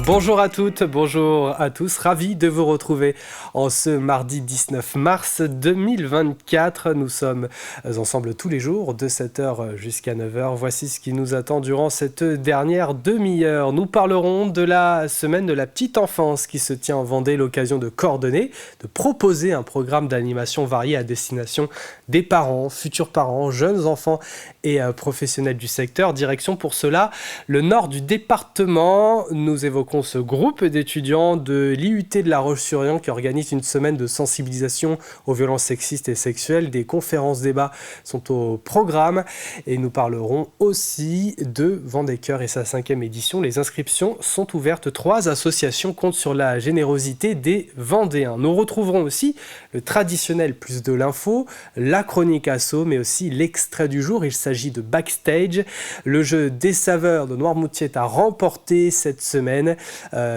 Bonjour à toutes, bonjour à tous, ravi de vous retrouver en ce mardi 19 mars 2024. Nous sommes ensemble tous les jours de 7h jusqu'à 9h. Voici ce qui nous attend durant cette dernière demi-heure. Nous parlerons de la semaine de la petite enfance qui se tient en Vendée, l'occasion de coordonner, de proposer un programme d'animation varié à destination des parents, futurs parents, jeunes enfants et professionnels du secteur. Direction pour cela le nord du département. Nous évoquons ce groupe d'étudiants de l'IUT de La Roche-sur-Yon qui organise une semaine de sensibilisation aux violences sexistes et sexuelles. Des conférences-débats sont au programme et nous parlerons aussi de Vendée Cœur et sa 5e édition. Les inscriptions sont ouvertes. 3 associations comptent sur la générosité des Vendéens. Nous retrouverons aussi le traditionnel plus de l'info, la chronique asso, mais aussi l'extrait du jour. Il s'agit de Backstage. Le jeu des saveurs de Noirmoutier est à remporter cette semaine.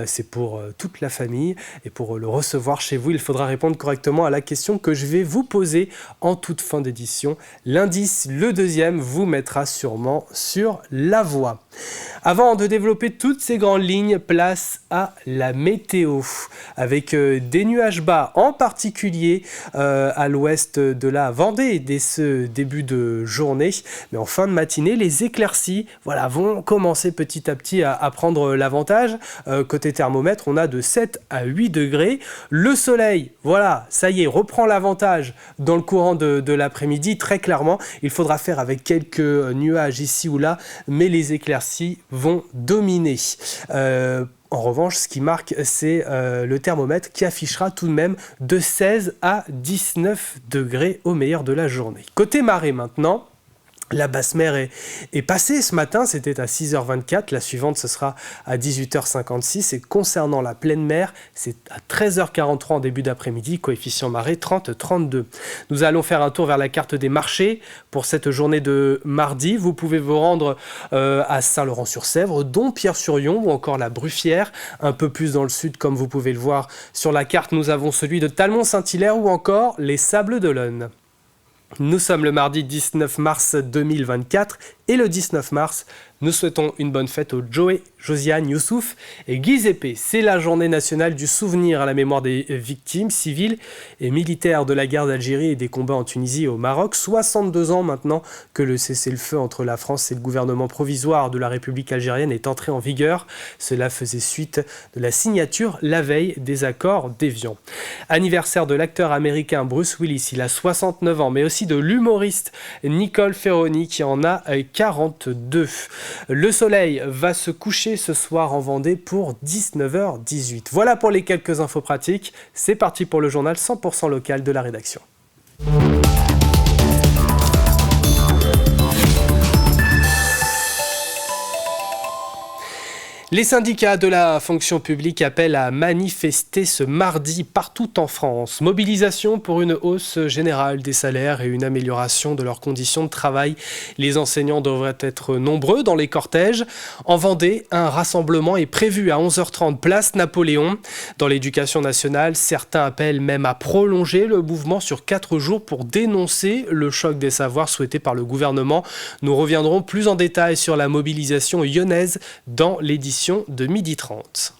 C'est pour toute la famille et pour le recevoir chez vous, il faudra répondre correctement à la question que je vais vous poser en toute fin d'édition. L'indice, le deuxième, vous mettra sûrement sur la voie. Avant de développer toutes ces grandes lignes, place à la météo avec des nuages bas, en particulier à l'ouest de la Vendée dès ce début de journée. Mais en fin de matinée, les éclaircies vont commencer petit à petit à prendre l'avantage. Côté thermomètre, on a de 7 à 8 degrés. Le soleil, ça y est, reprend l'avantage dans le courant de l'après-midi. Très clairement, il faudra faire avec quelques nuages ici ou là, mais les éclaircies vont dominer. En revanche, ce qui marque, c'est le thermomètre qui affichera tout de même de 16 à 19 degrés au meilleur de la journée. Côté marée maintenant, la basse mer est passée ce matin, c'était à 6h24, la suivante ce sera à 18h56 et concernant la pleine mer, c'est à 13h43 en début d'après-midi, coefficient marée 30-32. Nous allons faire un tour vers la carte des marchés pour cette journée de mardi. Vous pouvez vous rendre à Saint-Laurent-sur-Sèvre, Dompierre-sur-Yon ou encore la Bruffière, un peu plus dans le sud comme vous pouvez le voir sur la carte. Nous avons celui de Talmont-Saint-Hilaire ou encore les Sables d'Olonne. Nous sommes le mardi 19 mars 2024 et le 19 mars, nous souhaitons une bonne fête aux Joey, Josiane, Youssouf et Giuseppe. C'est la journée nationale du souvenir à la mémoire des victimes civiles et militaires de la guerre d'Algérie et des combats en Tunisie et au Maroc. 62 ans maintenant que le cessez-le-feu entre la France et le gouvernement provisoire de la République algérienne est entré en vigueur. Cela faisait suite de la signature la veille des accords d'Évian. Anniversaire de l'acteur américain Bruce Willis, il a 69 ans, mais aussi de l'humoriste Nicole Ferroni qui en a 42. Le soleil va se coucher ce soir en Vendée pour 19h18. Voilà pour les quelques infos pratiques. C'est parti pour le journal 100% local de la rédaction. Les syndicats de la fonction publique appellent à manifester ce mardi partout en France. Mobilisation pour une hausse générale des salaires et une amélioration de leurs conditions de travail. Les enseignants devraient être nombreux dans les cortèges. En Vendée, un rassemblement est prévu à 11h30 place Napoléon. Dans l'éducation nationale, certains appellent même à prolonger le mouvement sur 4 jours pour dénoncer le choc des savoirs souhaité par le gouvernement. Nous reviendrons plus en détail sur la mobilisation lyonnaise dans l'édition de 12h30.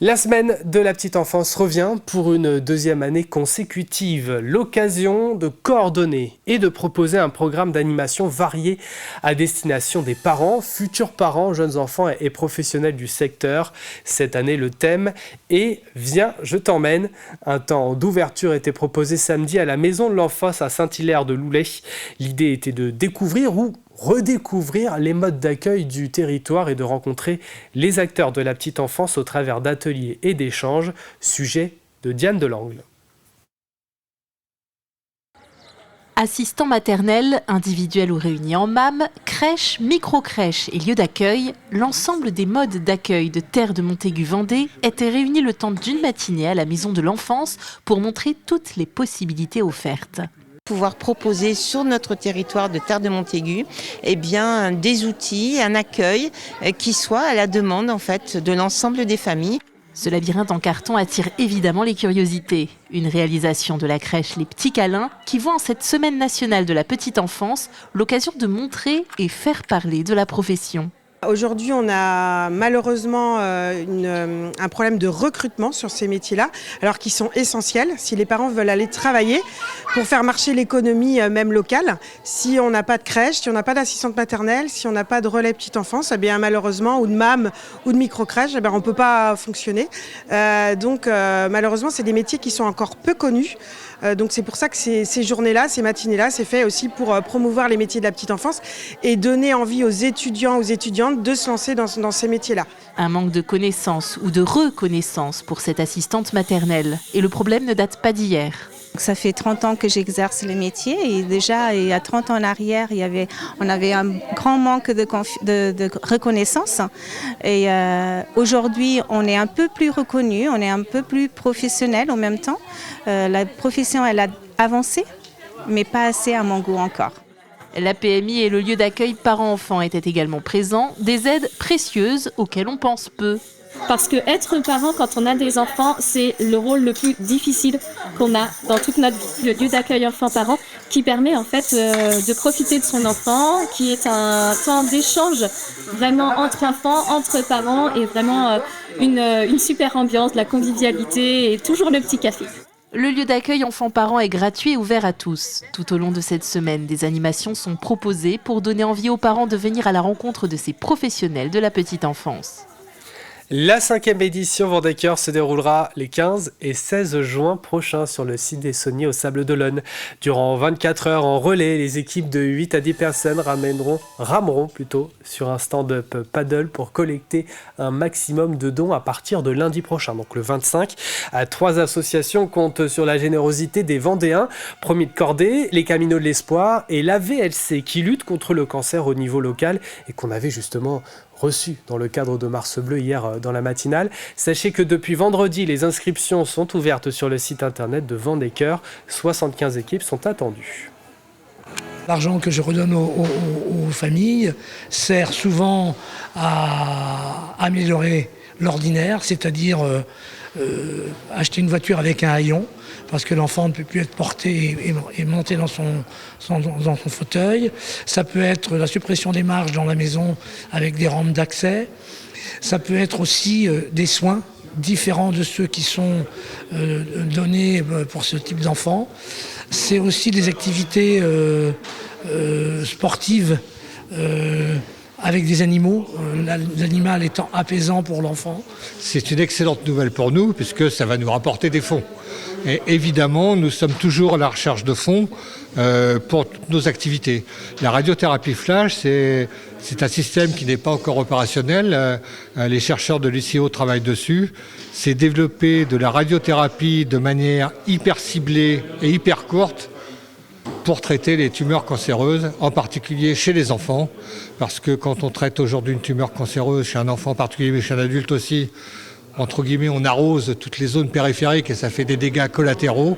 La semaine de la petite enfance revient pour une deuxième année consécutive. L'occasion de coordonner et de proposer un programme d'animation varié à destination des parents, futurs parents, jeunes enfants et professionnels du secteur. Cette année, le thème est « Viens, je t'emmène ». Un temps d'ouverture était proposé samedi à la Maison de l'Enfance à Saint-Hilaire-de-Loulay. L'idée était de découvrir ou redécouvrir les modes d'accueil du territoire et de rencontrer les acteurs de la petite enfance au travers d'ateliers et d'échanges. Sujet de Diane Delangle. Assistants maternels, individuels ou réunis en MAM, crèches, micro-crèches et lieux d'accueil, l'ensemble des modes d'accueil de Terre de Montaigu-Vendée étaient réunis le temps d'une matinée à la Maison de l'Enfance pour montrer toutes les possibilités offertes. Pouvoir proposer sur notre territoire de Terre de Montaigu des outils, un accueil qui soit à la demande en fait, de l'ensemble des familles. Ce labyrinthe en carton attire évidemment les curiosités. Une réalisation de la crèche Les Petits Câlins qui voit en cette semaine nationale de la petite enfance l'occasion de montrer et faire parler de la profession. Aujourd'hui, on a malheureusement un problème de recrutement sur ces métiers-là, alors qu'ils sont essentiels. Si les parents veulent aller travailler pour faire marcher l'économie même locale, si on n'a pas de crèche, si on n'a pas d'assistante maternelle, si on n'a pas de relais petite enfance, malheureusement, ou de MAM ou de micro-crèche, on ne peut pas fonctionner. Malheureusement, c'est des métiers qui sont encore peu connus. Donc c'est pour ça que ces journées-là, ces matinées-là, c'est fait aussi pour promouvoir les métiers de la petite enfance et donner envie aux étudiants, aux étudiantes de se lancer dans ces métiers-là. Un manque de connaissances ou de reconnaissance pour cette assistante maternelle. Et le problème ne date pas d'hier. Ça fait 30 ans que j'exerce le métier et déjà, il y a 30 ans en arrière, on avait un grand manque de reconnaissance. Et aujourd'hui, on est un peu plus reconnu, on est un peu plus professionnel en même temps. La profession, elle a avancé, mais pas assez à mon goût encore. La PMI et le lieu d'accueil parents-enfants étaient également présents, des aides précieuses auxquelles on pense peu. Parce que être parent quand on a des enfants, c'est le rôle le plus difficile qu'on a dans toute notre vie. Le lieu d'accueil enfants-parents qui permet en fait de profiter de son enfant, qui est un temps d'échange vraiment entre enfants, entre parents et vraiment une super ambiance, la convivialité et toujours le petit café. Le lieu d'accueil enfants-parents est gratuit et ouvert à tous. Tout au long de cette semaine, des animations sont proposées pour donner envie aux parents de venir à la rencontre de ces professionnels de la petite enfance. La 5e édition Vendée-Cœur se déroulera les 15 et 16 juin prochains sur le site des Sauniers au Sable d'Olonne. Durant 24 heures en relais, les équipes de 8 à 10 personnes rameront sur un stand-up paddle pour collecter un maximum de dons à partir de lundi prochain, donc le 25. 3 associations comptent sur la générosité des Vendéens, Promis de Cordée, les Caminos de l'Espoir et la VLC qui lutte contre le cancer au niveau local et qu'on avait justement reçu dans le cadre de Mars Bleu hier dans la matinale. Sachez que depuis vendredi, les inscriptions sont ouvertes sur le site internet de Vendée-Cœur. 75 équipes sont attendues. L'argent que je redonne aux familles sert souvent à améliorer l'ordinaire, c'est-à-dire acheter une voiture avec un haillon, parce que l'enfant ne peut plus être porté et monté dans son fauteuil. Ça peut être la suppression des marches dans la maison avec des rampes d'accès. Ça peut être aussi des soins différents de ceux qui sont donnés pour ce type d'enfants. C'est aussi des activités sportives avec des animaux, l'animal étant apaisant pour l'enfant. C'est une excellente nouvelle pour nous puisque ça va nous rapporter des fonds. Et évidemment, nous sommes toujours à la recherche de fonds pour toutes nos activités. La radiothérapie flash, c'est un système qui n'est pas encore opérationnel. Les chercheurs de l'ICO travaillent dessus. C'est développer de la radiothérapie de manière hyper ciblée et hyper courte pour traiter les tumeurs cancéreuses, en particulier chez les enfants. Parce que quand on traite aujourd'hui une tumeur cancéreuse chez un enfant en particulier, mais chez un adulte aussi, entre guillemets, on arrose toutes les zones périphériques et ça fait des dégâts collatéraux.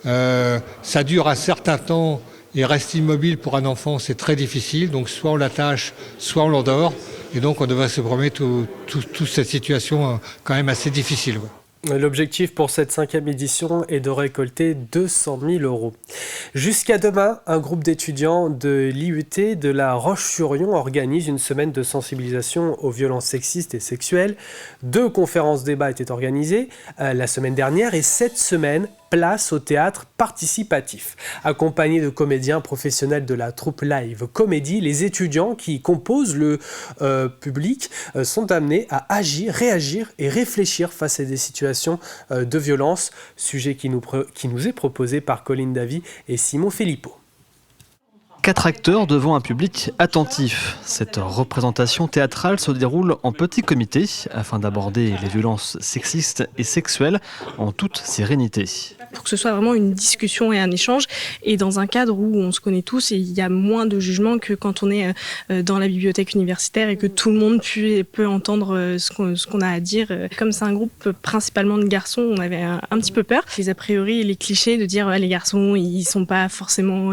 Ça dure un certain temps et reste immobile pour un enfant, c'est très difficile. Donc soit on l'attache, soit on l'endort. Et donc on devrait se promettre toute cette situation quand même assez difficile. Ouais. L'objectif pour cette 5e édition est de récolter 200 000 €. Jusqu'à demain, un groupe d'étudiants de l'IUT de La Roche-sur-Yon organise une semaine de sensibilisation aux violences sexistes et sexuelles. 2 conférences-débats étaient organisées la semaine dernière et cette semaine, place au théâtre participatif. Accompagnés de comédiens professionnels de la troupe Live Comédie, les étudiants qui composent le public sont amenés à agir, réagir et réfléchir face à des situations de violence, sujet qui nous est proposé par Colline Davy et Simon Filippo. 4 acteurs devant un public attentif. Cette représentation théâtrale se déroule en petit comité afin d'aborder les violences sexistes et sexuelles en toute sérénité. Pour que ce soit vraiment une discussion et un échange, et dans un cadre où on se connaît tous et il y a moins de jugement que quand on est dans la bibliothèque universitaire et que tout le monde peut entendre ce qu'on a à dire. Comme c'est un groupe principalement de garçons, on avait un petit peu peur. Les a priori, les clichés de dire les garçons, ils sont pas forcément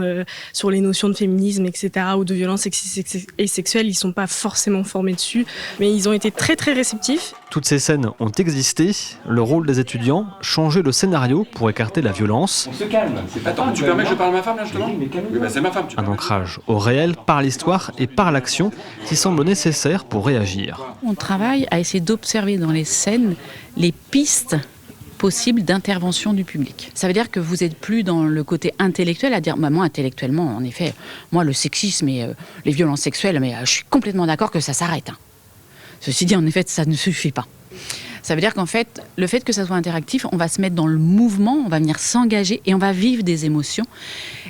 sur les notions de féminisme, etc., ou de violence et sexuelle, ils sont pas forcément formés dessus, mais ils ont été très très réceptifs. Toutes ces scènes ont existé. Le rôle des étudiants, changer le scénario pour écarter la violence. On se calme. Attends, tu permets que je parle à ma femme là justement ? Oui, c'est ma femme. Un ancrage au réel par l'histoire et par l'action qui semble nécessaire pour réagir. On travaille à essayer d'observer dans les scènes les pistes possibles d'intervention du public. Ça veut dire que vous n'êtes plus dans le côté intellectuel à dire moi intellectuellement en effet, moi le sexisme et les violences sexuelles, mais je suis complètement d'accord que ça s'arrête. Ceci dit, en effet, ça ne suffit pas. Ça veut dire qu'en fait, le fait que ça soit interactif, on va se mettre dans le mouvement, on va venir s'engager et on va vivre des émotions.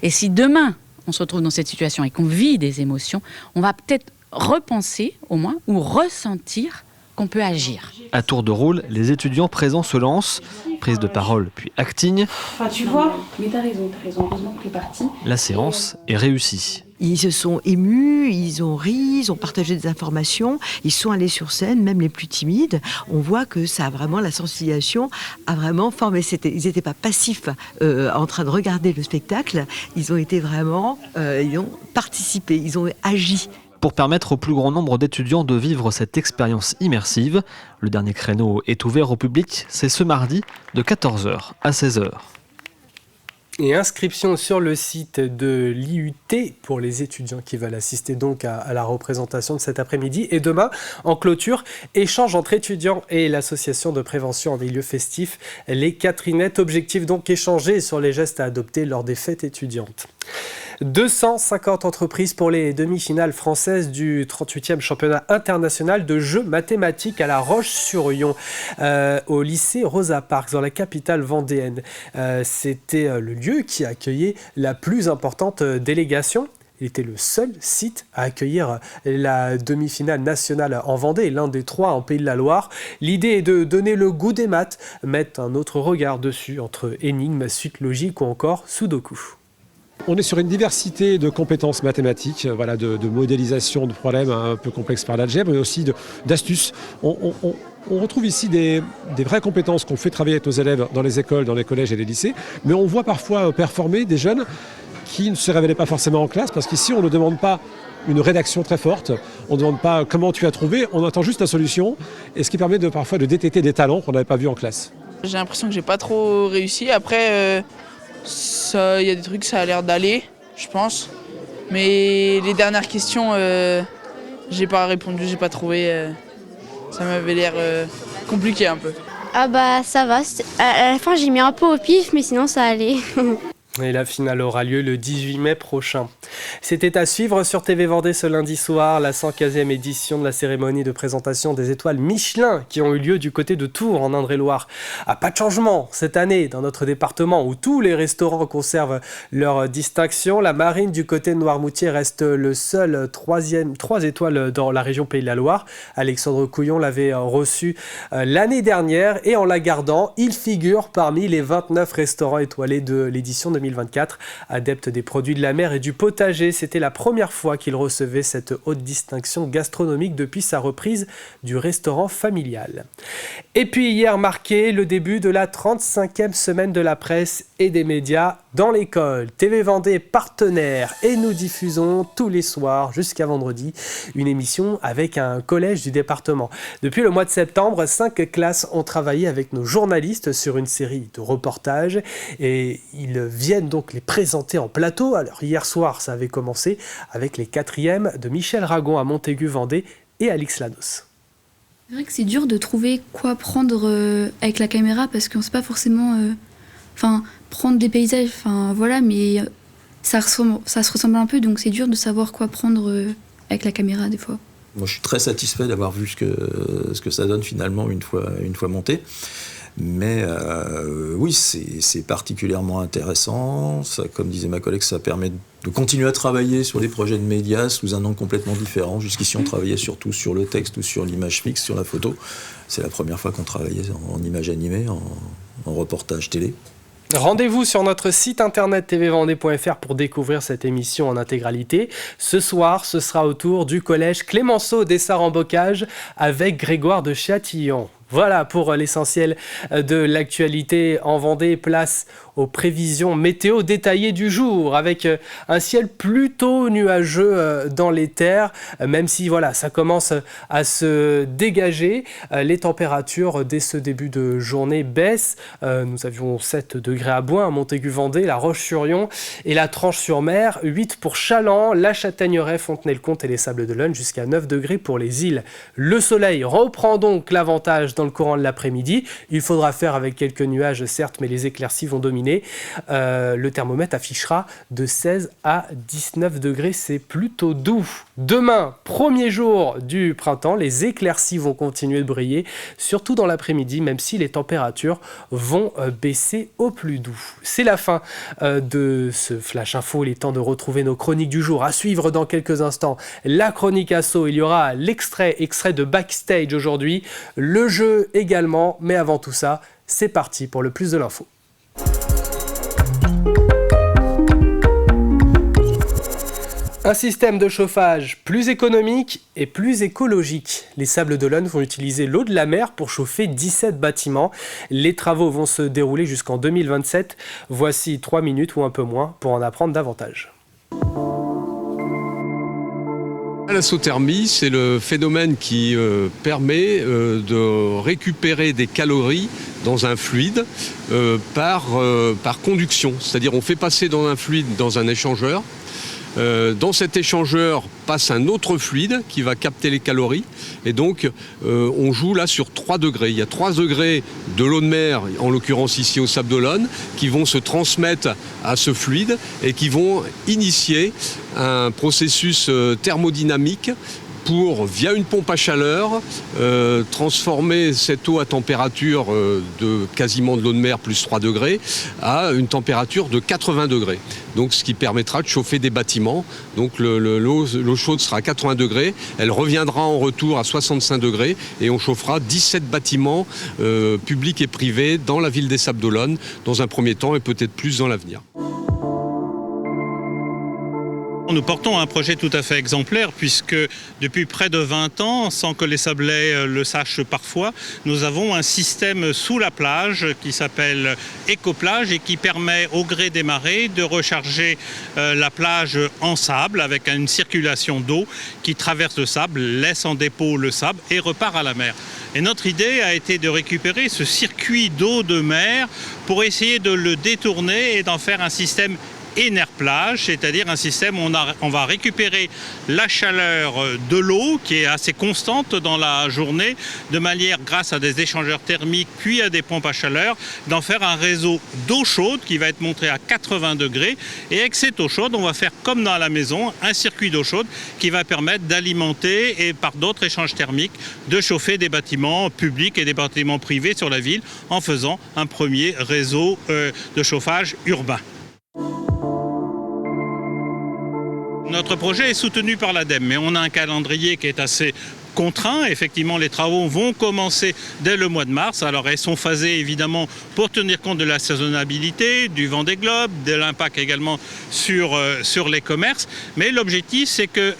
Et si demain, on se retrouve dans cette situation et qu'on vit des émotions, on va peut-être repenser au moins ou ressentir qu'on peut agir. À tour de rôle, les étudiants présents se lancent. Prise de parole puis acting. Enfin, tu vois, mais t'as raison, heureusement que t'es parti. La séance est réussie. Ils se sont émus, ils ont ri, ils ont partagé des informations, ils sont allés sur scène, même les plus timides. On voit que ça a vraiment, la sensibilisation a vraiment formé. Ils n'étaient pas passifs en train de regarder le spectacle, ils ont été vraiment, ils ont participé, ils ont agi. Pour permettre au plus grand nombre d'étudiants de vivre cette expérience immersive, le dernier créneau est ouvert au public, c'est ce mardi de 14h à 16h. Et inscription sur le site de l'IUT pour les étudiants qui veulent assister donc à la représentation de cet après-midi. Et demain, en clôture, échange entre étudiants et l'association de prévention en milieu festif, les Catherinettes. Objectif donc échanger sur les gestes à adopter lors des fêtes étudiantes. 250 entreprises pour les demi-finales françaises du 38e championnat international de jeux mathématiques à La Roche-sur-Yon, au lycée Rosa Parks, dans la capitale vendéenne. C'était le lieu qui accueillait la plus importante délégation. Il était le seul site à accueillir la demi-finale nationale en Vendée, l'un des 3 en Pays de la Loire. L'idée est de donner le goût des maths, mettre un autre regard dessus entre énigmes, suite logique ou encore sudoku. On est sur une diversité de compétences mathématiques, de modélisation de problèmes un peu complexes par l'algèbre, mais aussi d'astuces. On retrouve ici des vraies compétences qu'on fait travailler avec nos élèves dans les écoles, dans les collèges et les lycées, mais on voit parfois performer des jeunes qui ne se révélaient pas forcément en classe, parce qu'ici on ne demande pas une rédaction très forte, on ne demande pas comment tu as trouvé, on attend juste la solution, et ce qui permet parfois de détecter des talents qu'on n'avait pas vus en classe. J'ai l'impression que j'ai pas trop réussi, après il y a des trucs, ça a l'air d'aller, je pense. Mais les dernières questions, j'ai pas répondu, j'ai pas trouvé. Ça m'avait l'air compliqué un peu. Ah bah ça va, à la fin j'ai mis un peu au pif, mais sinon ça allait. Et la finale aura lieu le 18 mai prochain. C'était à suivre sur TV Vendée ce lundi soir, la 115e édition de la cérémonie de présentation des étoiles Michelin qui ont eu lieu du côté de Tours en Indre-et-Loire. Pas de changement cette année dans notre département où tous les restaurants conservent leur distinction. La Marine du côté de Noirmoutier reste le seul 3 étoiles dans la région Pays de la Loire. Alexandre Couillon l'avait reçu l'année dernière et en la gardant, il figure parmi les 29 restaurants étoilés de l'édition 2024. Adepte des produits de la mer et du potager, c'était la première fois qu'il recevait cette haute distinction gastronomique depuis sa reprise du restaurant familial. Et puis hier marqué le début de la 35e semaine de la presse et des médias dans l'école. TV Vendée partenaire et nous diffusons tous les soirs jusqu'à vendredi une émission avec un collège du département. Depuis le mois de septembre, 5 classes ont travaillé avec nos journalistes sur une série de reportages et ils viennent donc les présenter en plateau. Alors hier soir, ça avait commencé avec les 4e de Michel Ragon à Montaigu-Vendée et Alix Lanos. C'est vrai que c'est dur de trouver quoi prendre avec la caméra parce qu'on ne sait pas forcément prendre des paysages, mais ça se ressemble un peu, donc c'est dur de savoir quoi prendre avec la caméra des fois. Moi je suis très satisfait d'avoir vu ce que ça donne finalement une fois monté. Mais oui, c'est particulièrement intéressant. Ça, comme disait ma collègue, ça permet de continuer à travailler sur des projets de médias sous un angle complètement différent. Jusqu'ici, on travaillait surtout sur le texte ou sur l'image fixe, sur la photo. C'est la première fois qu'on travaillait en image animée, en reportage télé. Rendez-vous sur notre site internet tvvendée.fr pour découvrir cette émission en intégralité. Ce soir, ce sera au tour du collège Clémenceau d'Essart-en-Bocage avec Grégoire de Châtillon. Voilà pour l'essentiel de l'actualité en Vendée. Place aux prévisions météo détaillées du jour avec un ciel plutôt nuageux dans les terres, même si voilà, ça commence à se dégager. Les températures dès ce début de journée baissent. Nous avions 7 degrés à Boin, à Montaigu-Vendée, La Roche-sur-Yon et la Tranche-sur-Mer, 8 pour Chaland, la Châtaigneraie, Fontenay-le-Comte et les Sables-d'Olonne, jusqu'à 9 degrés pour les îles. Le soleil reprend donc l'avantage dans le courant de l'après-midi. Il faudra faire avec quelques nuages, certes, mais les éclaircies vont dominer. Le thermomètre affichera de 16 à 19 degrés, c'est plutôt doux. Demain, premier jour du printemps, les éclaircies vont continuer de briller, surtout dans l'après-midi, même si les températures vont baisser au plus doux. C'est la fin de ce Flash Info. Il est temps de retrouver nos chroniques du jour. À suivre dans quelques instants, la chronique Asso. Il y aura l'extrait de Backstage aujourd'hui, le jeu également, mais avant tout ça, c'est parti pour le plus de l'info. Un système de chauffage plus économique et plus écologique. Les Sables-d'Olonne vont utiliser l'eau de la mer pour chauffer 17 bâtiments. Les travaux vont se dérouler jusqu'en 2027. Voici 3 minutes ou un peu moins pour en apprendre davantage. L'assothermie, c'est le phénomène qui permet de récupérer des calories dans un fluide par conduction. C'est-à-dire on fait passer dans un fluide dans un échangeur. Dans cet échangeur passe un autre fluide qui va capter les calories et donc on joue là sur 3 degrés. Il y a 3 degrés de l'eau de mer, en l'occurrence ici au Sables-d'Olonne, qui vont se transmettre à ce fluide et qui vont initier un processus thermodynamique pour, via une pompe à chaleur, transformer cette eau à température de quasiment de l'eau de mer plus 3 degrés à une température de 80 degrés. Donc ce qui permettra de chauffer des bâtiments. Donc l'eau chaude sera à 80 degrés, elle reviendra en retour à 65 degrés et on chauffera 17 bâtiments publics et privés dans la ville des Sables-d'Olonne dans un premier temps et peut-être plus dans l'avenir. Nous portons un projet tout à fait exemplaire puisque depuis près de 20 ans, sans que les Sablais le sachent parfois, nous avons un système sous la plage qui s'appelle Écoplage et qui permet au gré des marées de recharger la plage en sable avec une circulation d'eau qui traverse le sable, laisse en dépôt le sable et repart à la mer. Et notre idée a été de récupérer ce circuit d'eau de mer pour essayer de le détourner et d'en faire un système Enerplage, c'est-à-dire un système où on va récupérer la chaleur de l'eau qui est assez constante dans la journée, de manière, grâce à des échangeurs thermiques puis à des pompes à chaleur, d'en faire un réseau d'eau chaude qui va être monté à 80 degrés. Et avec cette eau chaude, on va faire comme dans la maison, un circuit d'eau chaude qui va permettre d'alimenter et par d'autres échanges thermiques, de chauffer des bâtiments publics et des bâtiments privés sur la ville en faisant un premier réseau de chauffage urbain. Notre projet est soutenu par l'ADEME, mais on a un calendrier qui est assez contraint. Effectivement, les travaux vont commencer dès le mois de mars. Alors, elles sont phasées évidemment pour tenir compte de la saisonnabilité, du vent des globes, de l'impact également sur les commerces. Mais l'objectif, c'est que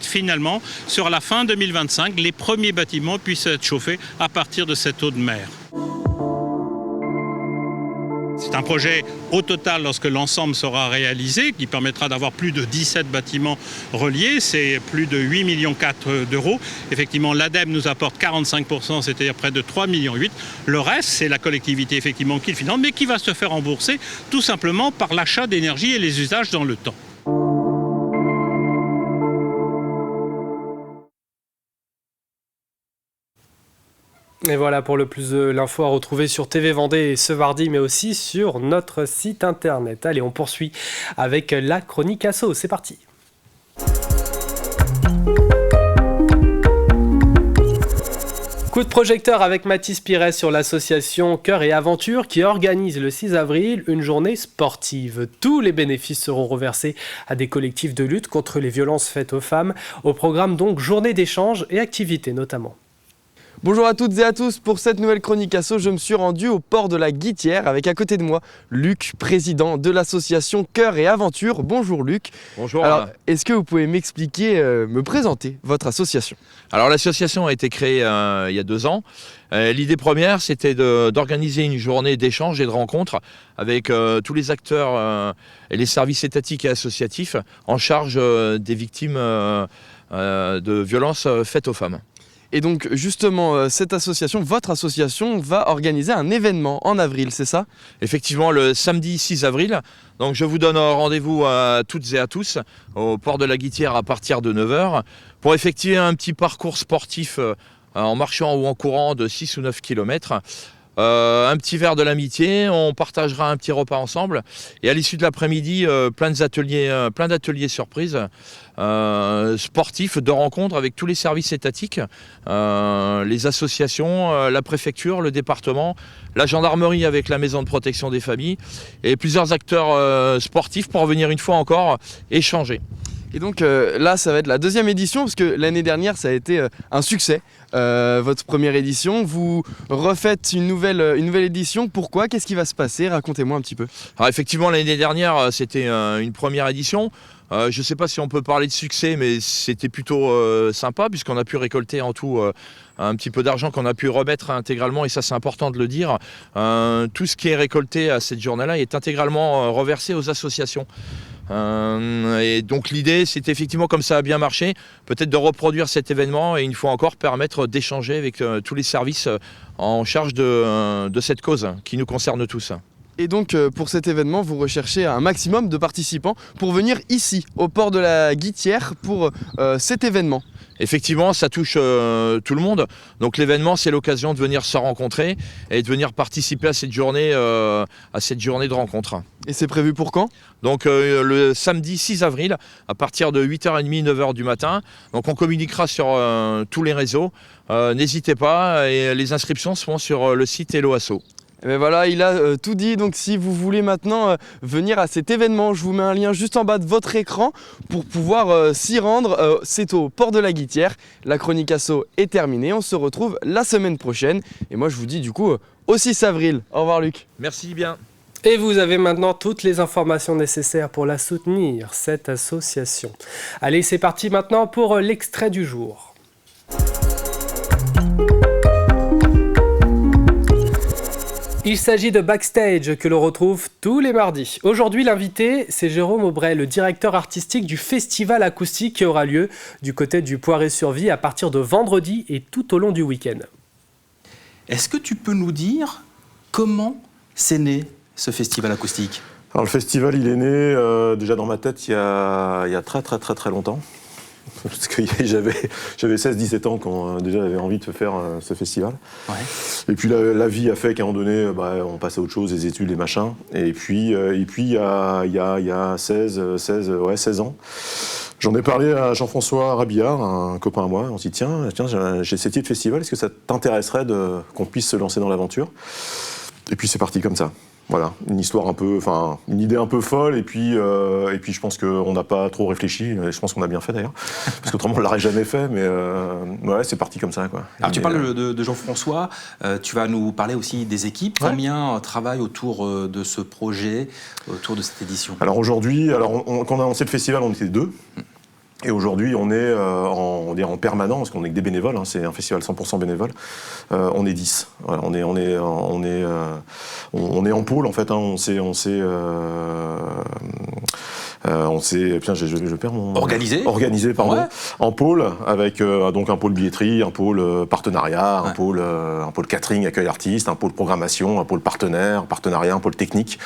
finalement, sur la fin 2025, les premiers bâtiments puissent être chauffés à partir de cette eau de mer. C'est un projet au total, lorsque l'ensemble sera réalisé, qui permettra d'avoir plus de 17 bâtiments reliés. C'est plus de 8,4 millions d'euros. Effectivement, l'ADEME nous apporte 45%, c'est-à-dire près de 3,8 millions. Le reste, c'est la collectivité effectivement qui le finance, mais qui va se faire rembourser tout simplement par l'achat d'énergie et les usages dans le temps. Et voilà pour le plus de l'info à retrouver sur TV Vendée ce mardi, mais aussi sur notre site internet. Allez, on poursuit avec la chronique Asso. C'est parti. Coup de projecteur avec Mathis Pires sur l'association Cœur et Aventure qui organise le 6 avril une journée sportive. Tous les bénéfices seront reversés à des collectifs de lutte contre les violences faites aux femmes. Au programme donc journée d'échange et activités notamment. Bonjour à toutes et à tous, pour cette nouvelle chronique asso, je me suis rendu au port de la Guittière avec à côté de moi Luc, président de l'association Cœur et Aventure. Bonjour Luc. Bonjour. Alors, est-ce que vous pouvez m'expliquer, me présenter votre association? Alors l'association a été créée il y a 2 ans. L'idée première, c'était d'organiser une journée d'échange et de rencontre avec tous les acteurs et les services étatiques et associatifs en charge des victimes de violences faites aux femmes. Et donc justement, cette association, votre association, va organiser un événement en avril, c'est ça? Effectivement, le samedi 6 avril. Donc je vous donne rendez-vous à toutes et à tous au port de la Guittière à partir de 9h pour effectuer un petit parcours sportif en marchant ou en courant de 6 ou 9 km. Un petit verre de l'amitié, on partagera un petit repas ensemble et à l'issue de l'après-midi, plein d'ateliers surprises sportifs, de rencontres avec tous les services étatiques, les associations, la préfecture, le département, la gendarmerie avec la maison de protection des familles et plusieurs acteurs sportifs pour venir une fois encore échanger. Et donc là, ça va être la 2e édition, parce que l'année dernière, ça a été un succès, votre première édition. Vous refaites une nouvelle édition. Pourquoi? Qu'est-ce qui va se passer? Racontez-moi un petit peu. Alors effectivement, l'année dernière, c'était une première édition. Je ne sais pas si on peut parler de succès, mais c'était plutôt sympa, puisqu'on a pu récolter en tout un petit peu d'argent qu'on a pu remettre intégralement, et ça c'est important de le dire. Tout ce qui est récolté à cette journée-là est intégralement reversé aux associations. Et donc l'idée, c'est effectivement, comme ça a bien marché, peut-être de reproduire cet événement et une fois encore permettre d'échanger avec tous les services en charge de cette cause qui nous concerne tous. Et donc pour cet événement, vous recherchez un maximum de participants pour venir ici, au port de la Guittière, pour cet événement. Effectivement, ça touche tout le monde. Donc l'événement, c'est l'occasion de venir se rencontrer et de venir participer à cette journée de rencontre. Et c'est prévu pour quand? Donc le samedi 6 avril, à partir de 8h30, 9h du matin. Donc on communiquera sur tous les réseaux. N'hésitez pas, et les inscriptions se font sur le site Hello Asso. Et bien voilà, il a tout dit. Donc si vous voulez maintenant venir à cet événement, je vous mets un lien juste en bas de votre écran pour pouvoir s'y rendre. C'est au port de la Guittière. La chronique asso est terminée. On se retrouve la semaine prochaine. Et moi je vous dis du coup au 6 avril. Au revoir Luc. Merci bien. Et vous avez maintenant toutes les informations nécessaires pour la soutenir, cette association. Allez, c'est parti maintenant pour l'extrait du jour. Il s'agit de Backstage que l'on retrouve tous les mardis. Aujourd'hui, l'invité, c'est Jérôme Aubray, le directeur artistique du festival acoustique qui aura lieu du côté du Poiré-sur-Vie à partir de vendredi et tout au long du week-end. Est-ce que tu peux nous dire comment c'est né ce festival acoustique? Alors le festival, il est né déjà dans ma tête il y a très longtemps. Parce que j'avais 16-17 ans quand déjà j'avais envie de faire ce festival. Ouais. Et puis la vie a fait qu'à un moment donné, on passe à autre chose, les études, les machins. Et puis il y a 16 ans, j'en ai parlé à Jean-François Rabillard, un copain à moi. On s'est dit tiens, j'ai cette idée de festival, est-ce que ça t'intéresserait qu'on puisse se lancer dans l'aventure? Et puis c'est parti comme ça. Voilà, une idée un peu folle, et puis je pense qu'on n'a pas trop réfléchi, je pense qu'on a bien fait d'ailleurs, parce qu'autrement on ne l'aurait jamais fait, mais ouais, c'est parti comme ça, quoi. Alors tu parles de Jean-François, tu vas nous parler aussi des équipes, ouais. Combien travaillent autour de ce projet, autour de cette édition? Alors aujourd'hui, quand on a lancé le festival, on était 2. Et aujourd'hui, on est en permanent, parce qu'on est que des bénévoles, hein, c'est un festival 100% bénévole. On est 10. Voilà, on est en pôle en fait. Hein, on s'est je perds mon organisé pardon, ouais. En pôle avec donc un pôle billetterie, un pôle partenariat, ouais. un pôle catering, accueil artiste, un pôle programmation, un pôle partenariat, un pôle technique,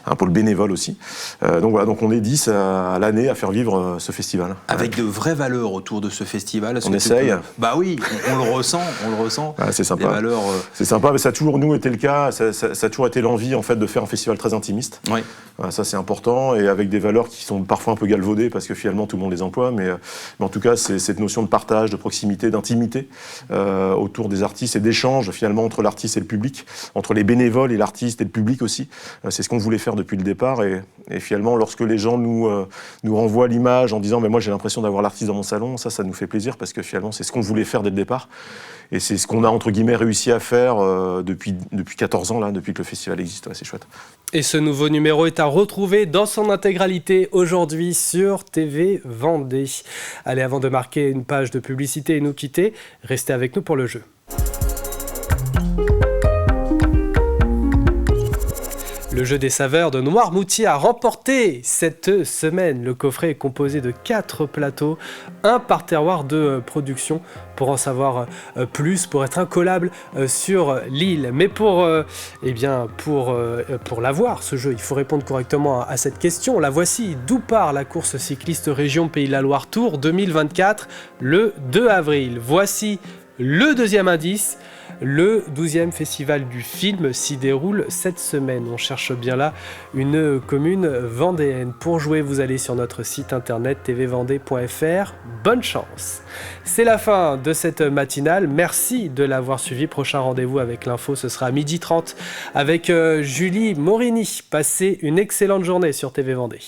un pôle bénévole aussi. Donc voilà, donc on est 10 à l'année à faire vivre ce festival. Avec de vraies valeurs autour de ce festival. On essaye. Bah oui, on le ressent. Ah, c'est sympa. Des valeurs. C'est sympa, mais ça a toujours été le cas. Ça a toujours été l'envie en fait de faire un festival très intimiste. Oui. Voilà, ça c'est important, et avec des valeurs qui qui sont parfois un peu galvaudés parce que finalement tout le monde les emploie, mais en tout cas c'est cette notion de partage, de proximité, d'intimité autour des artistes et d'échange finalement entre l'artiste et le public, entre les bénévoles et l'artiste et le public aussi. C'est ce qu'on voulait faire depuis le départ et finalement lorsque les gens nous renvoient l'image en disant mais moi j'ai l'impression d'avoir l'artiste dans mon salon, ça nous fait plaisir parce que finalement c'est ce qu'on voulait faire dès le départ et c'est ce qu'on a entre guillemets réussi à faire depuis 14 ans là, depuis que le festival existe. Ouais, c'est chouette. Et ce nouveau numéro est à retrouver dans son intégralité aujourd'hui sur TV Vendée. Allez, avant de marquer une page de publicité et nous quitter, restez avec nous pour le jeu. Le jeu des saveurs de Noirmoutier a remporté cette semaine. Le coffret est composé de 4 plateaux, un par terroir de production. Pour en savoir plus, pour être incollable sur l'île. Mais pour l'avoir, ce jeu, il faut répondre correctement à cette question. La voici. D'où part la course cycliste région Pays de la Loire Tour 2024 le 2 avril? Voici le deuxième indice. Le 12e festival du film s'y déroule cette semaine. On cherche bien là une commune vendéenne. Pour jouer, vous allez sur notre site internet tvvendée.fr. Bonne chance. C'est la fin de cette matinale. Merci de l'avoir suivi. Prochain rendez-vous avec l'info, ce sera à 12h30 avec Julie Morini. Passez une excellente journée sur TV Vendée.